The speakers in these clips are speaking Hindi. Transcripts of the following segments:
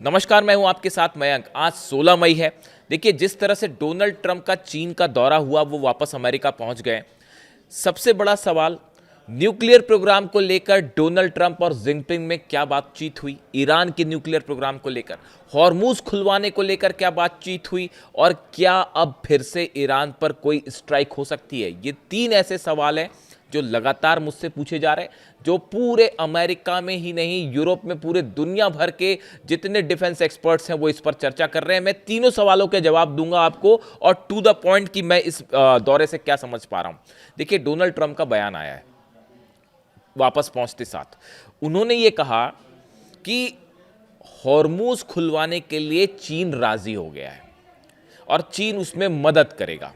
नमस्कार, मैं हूं आपके साथ मयंक। आज 16 मई है। देखिए, जिस तरह से डोनाल्ड ट्रंप का चीन का दौरा हुआ, वो वापस अमेरिका पहुंच गए। सबसे बड़ा सवाल, न्यूक्लियर प्रोग्राम को लेकर डोनाल्ड ट्रंप और जिनपिंग में क्या बातचीत हुई, ईरान के न्यूक्लियर प्रोग्राम को लेकर, हॉर्मूज खुलवाने को लेकर क्या बातचीत हुई, और क्या अब फिर से ईरान पर कोई स्ट्राइक हो सकती है। ये तीन ऐसे सवाल हैं जो लगातार मुझसे पूछे जा रहे हैं, जो पूरे अमेरिका में ही नहीं, यूरोप में, पूरे दुनिया भर के जितने डिफेंस एक्सपर्ट्स हैं वो इस पर चर्चा कर रहे हैं। मैं तीनों सवालों के जवाब दूंगा आपको, और टू द पॉइंट कि मैं इस दौरे से क्या समझ पा रहा हूं। देखिए, डोनाल्ड ट्रंप का बयान आया है वापस पहुंचते साथ। उन्होंने ये कहा कि हॉर्मूज खुलवाने के लिए चीन राजी हो गया है और चीन उसमें मदद करेगा।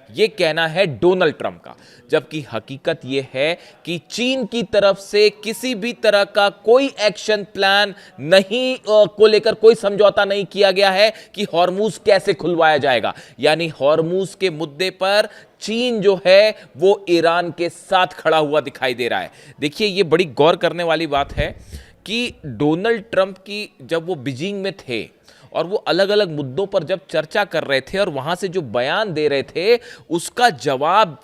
ये कहना है डोनाल्ड ट्रंप का, जबकि हकीकत यह है कि चीन की तरफ से किसी भी तरह का कोई एक्शन प्लान नहीं को लेकर कोई समझौता नहीं किया गया है कि हॉर्मूज कैसे खुलवाया जाएगा। यानी हॉर्मूज के मुद्दे पर चीन जो है वो ईरान के साथ खड़ा हुआ दिखाई दे रहा है। देखिए, ये बड़ी गौर करने वाली बात है कि डोनाल्ड ट्रंप की जब वो बीजिंग में थे और वो अलग अलग मुद्दों पर जब चर्चा कर रहे थे और वहां से जो बयान दे रहे थे, उसका जवाब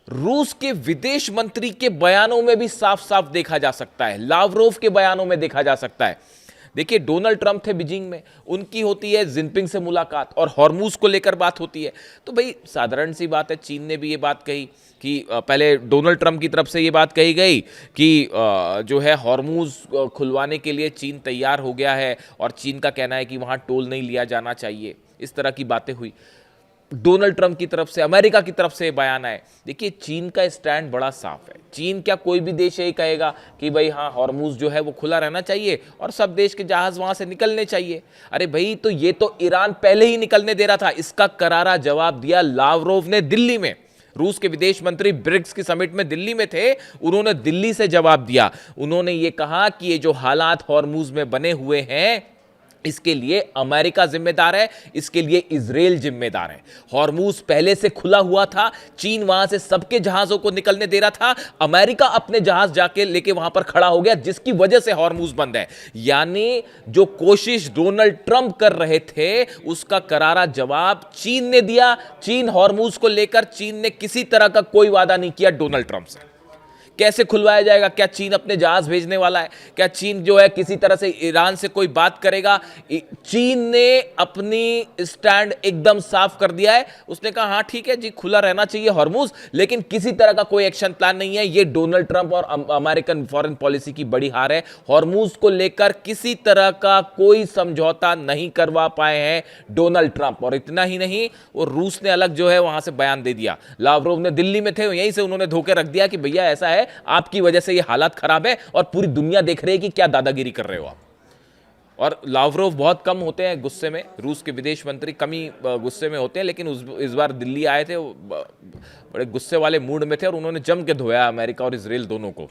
रूस के विदेश मंत्री के बयानों में भी साफ साफ देखा जा सकता है, लावरोव के बयानों में देखा जा सकता है। देखिए, डोनाल्ड ट्रंप थे बीजिंग में, उनकी होती है जिनपिंग से मुलाकात और हॉर्मूज को लेकर बात होती है। तो भाई साधारण सी बात है, चीन ने भी ये बात कही कि पहले डोनाल्ड ट्रंप की तरफ से ये बात कही गई कि जो है हॉर्मूज खुलवाने के लिए चीन तैयार हो गया है और चीन का कहना है कि वहाँ टोल नहीं लिया जाना चाहिए। इस तरह की बातें हुई। डोनाल्ड ट्रंप की तरफ से, अमेरिका की तरफ से बयान आए। देखिए, चीन का स्टैंड बड़ा साफ है। चीन, क्या कोई भी देश यही कहेगा कि भाई हाँ, हॉर्मूज जो है वो खुला रहना चाहिए और सब देश के जहाज वहां से निकलने चाहिए। अरे भाई, तो ये तो ईरान पहले ही निकलने दे रहा था। इसका करारा जवाब दिया लावरोव ने दिल्ली में। रूस के विदेश मंत्री ब्रिक्स की समिट में दिल्ली में थे, उन्होंने दिल्ली से जवाब दिया। उन्होंने ये कहा कि ये जो हालात हॉर्मूज में बने हुए हैं, इसके लिए अमेरिका जिम्मेदार है, इसके लिए इजराइल जिम्मेदार है। हॉर्मूज पहले से खुला हुआ था, चीन वहां से सबके जहाजों को निकलने दे रहा था, अमेरिका अपने जहाज जाके लेके वहां पर खड़ा हो गया, जिसकी वजह से हॉर्मूज बंद है। यानी जो कोशिश डोनाल्ड ट्रंप कर रहे थे, उसका करारा जवाब चीन ने दिया। चीन हॉर्मूज को लेकर, चीन ने किसी तरह का कोई वादा नहीं किया डोनाल्ड ट्रंप से। कैसे खुलवाया जाएगा? क्या चीन अपने जहाज भेजने वाला है? क्या चीन जो है किसी तरह से ईरान से कोई बात करेगा? चीन ने अपनी स्टैंड एकदम साफ कर दिया है। उसने कहा हाँ ठीक है जी, खुला रहना चाहिए हॉर्मूज, लेकिन किसी तरह का कोई एक्शन प्लान नहीं है। ये डोनाल्ड ट्रंप और अमेरिकन फॉरेन पॉलिसी की बड़ी हार है। हॉर्मूज को लेकर किसी तरह का कोई समझौता नहीं करवा पाए हैं डोनाल्ड ट्रंप। और इतना ही नहीं, वो रूस ने अलग जो है वहां से बयान दे दिया। लावरोव ने दिल्ली में थे, यहीं से उन्होंने धोखे रख दिया कि भैया ऐसा है, आपकी वजह से ये हालात खराब है और पूरी दुनिया देख रही है कि क्या दादागिरी कर रहे हो आप। और लावरोव बहुत कम होते हैं गुस्से में, रूस के विदेश मंत्री कम ही गुस्से में होते हैं, लेकिन इस बार दिल्ली आए थे, बड़े गुस्से वाले मूड में थे और उन्होंने जम के धोया अमेरिका और इजराइल दोनों को।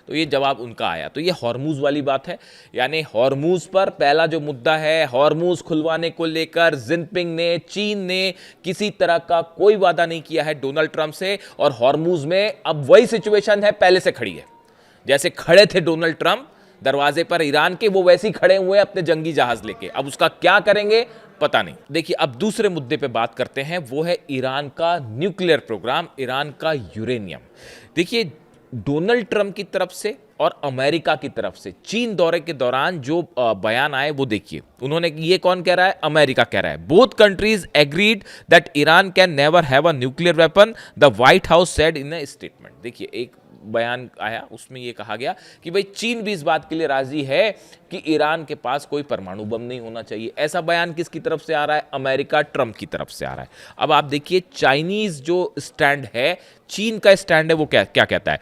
तो ये जवाब उनका आया। तो ये हॉर्मूज वाली बात है। यानी हॉर्मूज पर पहला जो मुद्दा है, हॉर्मूज खुलवाने को लेकर जिनपिंग ने, चीन ने किसी तरह का कोई वादा नहीं किया है डोनाल्ड ट्रंप से। और हॉर्मूज में अब वही सिचुएशन है, पहले से खड़ी है। जैसे खड़े थे डोनाल्ड ट्रंप दरवाजे पर ईरान के, वो वैसे ही खड़े हुए अपने जंगी जहाज लेके। अब उसका क्या करेंगे पता नहीं। देखिए, अब दूसरे मुद्दे पे बात करते हैं, वो है ईरान का न्यूक्लियर प्रोग्राम, ईरान का यूरेनियम। देखिए, डोनाल्ड ट्रंप की तरफ से और अमेरिका की तरफ से चीन दौरे के दौरान जो बयान आए वो देखिए। उन्होंने, ये कौन कह रहा है? अमेरिका कह रहा है। Both countries agreed that Iran can never have a nuclear weapon, the white house said in a statement. देखिए, एक बयान आया, उसमें यह कहा गया कि भाई चीन भी इस बात के लिए राजी है कि ईरान के पास कोई परमाणु बम नहीं होना चाहिए। ऐसा बयान किसकी तरफ से आ रहा है? अमेरिका, ट्रंप की तरफ से आ रहा है। अब आप देखिए, चाइनीज जो स्टैंड है, चीन का स्टैंड है, वो क्या क्या कहता है?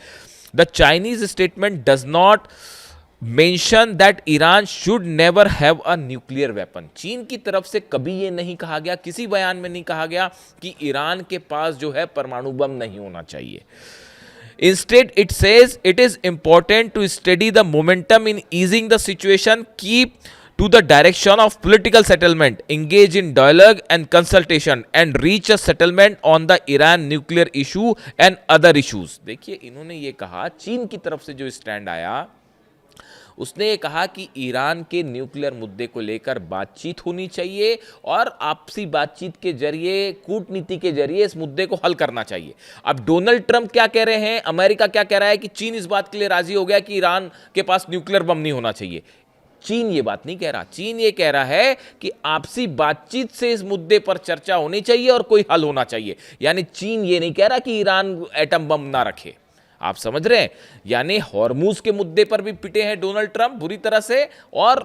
The Chinese statement does not mention that Iran should never have a nuclear weapon. चीन की तरफ से कभी ये नहीं कहा गया, किसी बयान में नहीं कहा गया कि ईरान के पास जो है परमाणु बम नहीं होना चाहिए। Instead, it says it is important to steady the momentum in easing the situation, keep to the direction of political settlement, engage in dialogue and consultation, and reach a settlement on the Iran nuclear issue and other issues. देखिए, इन्होंने ये कहा, चीन की तरफ से जो स्टैंड आया उसने ये कहा कि ईरान के न्यूक्लियर मुद्दे को लेकर बातचीत होनी चाहिए और आपसी बातचीत के जरिए, कूटनीति के जरिए इस मुद्दे को हल करना चाहिए। अब डोनाल्ड ट्रंप क्या कह रहे हैं, अमेरिका क्या कह रहा है कि चीन इस बात के लिए राजी हो गया कि ईरान के पास न्यूक्लियर बम नहीं होना चाहिए। चीन ये बात नहीं कह रहा, चीन ये कह रहा है कि आपसी बातचीत से इस मुद्दे पर चर्चा होनी चाहिए और कोई हल होना चाहिए। यानी चीन ये नहीं कह रहा कि ईरान एटम बम ना रखे। आप समझ रहे हैं? यानी हॉर्मूज के मुद्दे पर भी पिटे हैं डोनाल्ड ट्रंप बुरी तरह से, और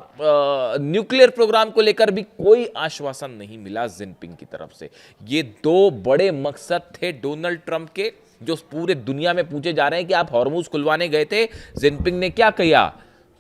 न्यूक्लियर प्रोग्राम को लेकर भी कोई आश्वासन नहीं मिला जिनपिंग की तरफ से। ये दो बड़े मकसद थे डोनाल्ड ट्रंप के, जो पूरे दुनिया में पूछे जा रहे हैं कि आप हॉर्मूज खुलवाने गए थे, जिनपिंग ने क्या किया?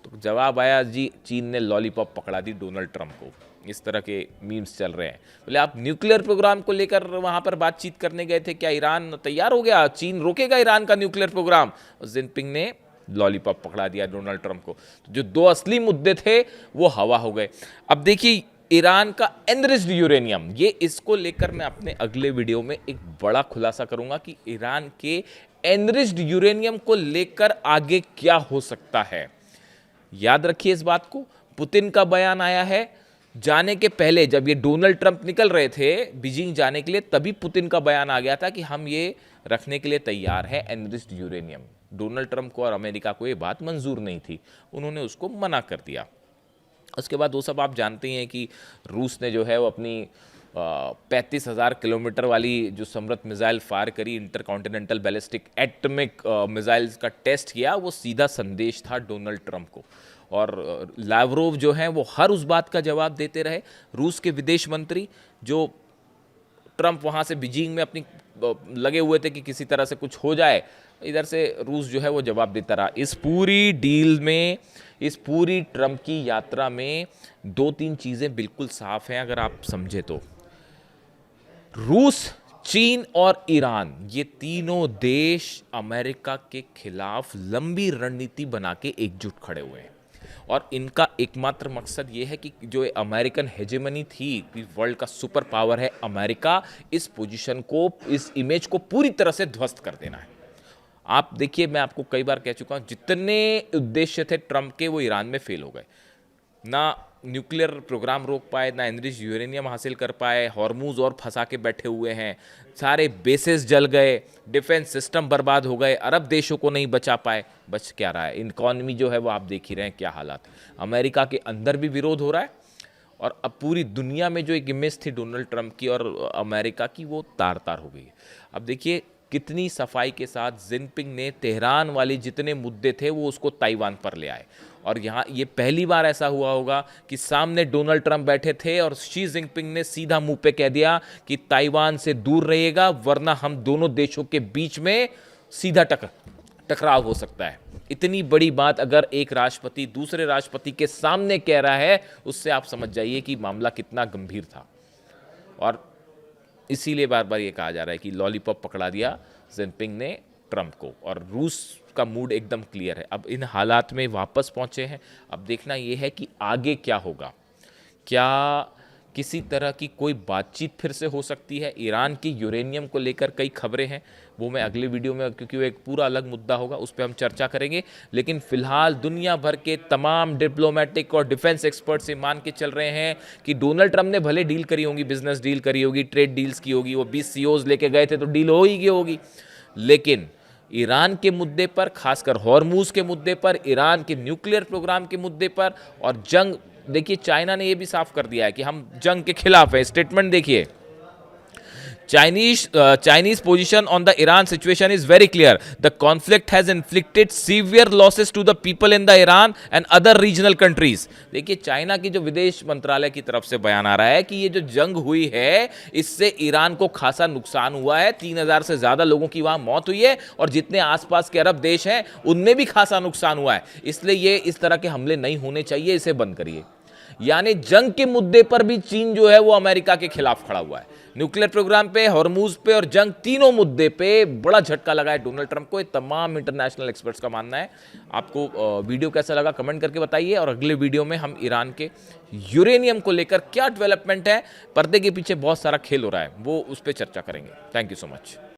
तो जवाब आया जी, चीन ने लॉलीपॉप पकड़ा दी डोनाल्ड ट्रंप को। इस तरह के मीम्स चल रहे हैं। बोले आप न्यूक्लियर प्रोग्राम को लेकर वहां पर बातचीत करने गए थे, क्या ईरान तैयार हो गया? चीन रोकेगा ईरान का न्यूक्लियर प्रोग्राम? जिनपिंग ने लॉलीपॉप पकड़ा दिया डोनाल्ड ट्रंप को। तो जो दो असली मुद्दे थे वो हवा हो गए। अब देखिए, ईरान का एनरिच्ड यूरेनियम, ये इसको लेकर मैं अपने अगले वीडियो में एक बड़ा खुलासा करूंगा कि ईरान के एनरिच्ड यूरेनियम को लेकर आगे क्या हो सकता है। याद रखिए इस बात को। पुतिन का बयान आया है जाने के पहले, जब ये डोनाल्ड ट्रंप निकल रहे थे बीजिंग जाने के लिए, तभी पुतिन का बयान आ गया था कि हम ये रखने के लिए तैयार है एनरिच्ड यूरेनियम। डोनाल्ड ट्रंप को और अमेरिका को ये बात मंजूर नहीं थी, उन्होंने उसको मना कर दिया। उसके बाद वो सब आप जानते हैं कि रूस ने जो है वो अपनी 35,000 किलोमीटर वाली जो समृद्ध मिसाइल फायर करी, इंटरकॉन्टिनेंटल बैलिस्टिक एटॉमिक मिसाइल्स का टेस्ट किया। वो सीधा संदेश था डोनाल्ड ट्रंप को। और लावरोव जो हैं वो हर उस बात का जवाब देते रहे। रूस के विदेश मंत्री, जो ट्रंप वहाँ से बीजिंग में अपनी लगे हुए थे कि किसी तरह से कुछ हो जाए, इधर से रूस जो है वो जवाब देता रहा। इस पूरी डील में, इस पूरी ट्रंप की यात्रा में दो तीन चीज़ें बिल्कुल साफ हैं अगर आप समझे तो। रूस, चीन और ईरान, ये तीनों देश अमेरिका के खिलाफ लंबी रणनीति बना के एकजुट खड़े हुए हैं। और इनका एकमात्र मकसद ये है कि जो अमेरिकन हेजेमनी थी कि वर्ल्ड का सुपर पावर है अमेरिका, इस पोजीशन को, इस इमेज को पूरी तरह से ध्वस्त कर देना है। आप देखिए, मैं आपको कई बार कह चुका हूं, जितने उद्देश्य थे ट्रंप के वो ईरान में फेल हो गए। ना न्यूक्लियर प्रोग्राम रोक पाए, ना एनरिच्ड यूरेनियम हासिल कर पाए, हॉर्मूज और फंसा के बैठे हुए हैं, सारे बेसेस जल गए, डिफेंस सिस्टम बर्बाद हो गए, अरब देशों को नहीं बचा पाए। बच क्या रहा है? इकॉनमी जो है वो आप देख ही रहे हैं क्या हालात। अमेरिका के अंदर भी विरोध हो रहा है, और अब पूरी दुनिया में जो एक इमेज थी डोनाल्ड ट्रंप की और अमेरिका की, वो तार तार हो गई है। अब देखिए कितनी सफाई के साथ जिनपिंग ने तेहरान वाले जितने मुद्दे थे वो उसको ताइवान पर ले आए। और यहाँ ये पहली बार ऐसा हुआ होगा कि सामने डोनाल्ड ट्रंप बैठे थे और शी जिनपिंग ने सीधा मुंह पे कह दिया कि ताइवान से दूर रहिएगा, वरना हम दोनों देशों के बीच में सीधा टकराव हो सकता है। इतनी बड़ी बात अगर एक राष्ट्रपति दूसरे राष्ट्रपति के सामने कह रहा है, उससे आप समझ जाइए कि मामला कितना गंभीर था। और इसीलिए बार बार ये कहा जा रहा है कि लॉलीपॉप पकड़ा दिया जिनपिंग ने ट्रंप को, और रूस का मूड एकदम क्लियर है। अब इन हालात में वापस पहुंचे हैं। अब देखना ये है कि आगे क्या होगा। क्या किसी तरह की कोई बातचीत फिर से हो सकती है? ईरान की यूरेनियम को लेकर कई खबरें हैं, वो मैं अगले वीडियो में, क्योंकि वो एक पूरा अलग मुद्दा होगा, उस पर हम चर्चा करेंगे। लेकिन फिलहाल दुनिया भर के तमाम डिप्लोमेटिक और डिफेंस एक्सपर्ट्स ये मान के चल रहे हैं कि डोनाल्ड ट्रंप ने भले डील करी होगी, बिजनेस डील करी होगी, ट्रेड डील्स की होगी, वो 20 CEOs लेके गए थे तो डील हो ही गई होगी, लेकिन ईरान के मुद्दे पर, खासकर हॉर्मूज के मुद्दे पर, ईरान के न्यूक्लियर प्रोग्राम के मुद्दे पर, और जंग, देखिए चाइना ने यह भी साफ कर दिया है कि हम जंग के खिलाफ है। स्टेटमेंट देखिए, Chinese position on the Iran situation is very clear. The conflict has inflicted severe losses to the people in the Iran and other regional countries. देखिए चाइना की जो विदेश मंत्रालय की तरफ से बयान आ रहा है कि ये जो जंग हुई है इससे ईरान को खासा नुकसान हुआ है, 3,000 से ज्यादा लोगों की वहां मौत हुई है, और जितने आसपास के अरब देश हैं उनमें भी खासा नुकसान हुआ है। इसलिए ये इस तरह के हमले नहीं होने चाहिए, इसे बंद करिए। यानी जंग के मुद्दे पर भी चीन जो है वो अमेरिका के खिलाफ खड़ा हुआ है। न्यूक्लियर प्रोग्राम पे, हॉर्मूज पे और जंग, तीनों मुद्दे पे बड़ा झटका लगा है डोनाल्ड ट्रंप को। ये तमाम इंटरनेशनल एक्सपर्ट्स का मानना है। आपको वीडियो कैसा लगा कमेंट करके बताइए, और अगले वीडियो में हम ईरान के यूरेनियम को लेकर क्या डेवलपमेंट है, पर्दे के पीछे बहुत सारा खेल हो रहा है, वो उस पर चर्चा करेंगे। Thank you so much.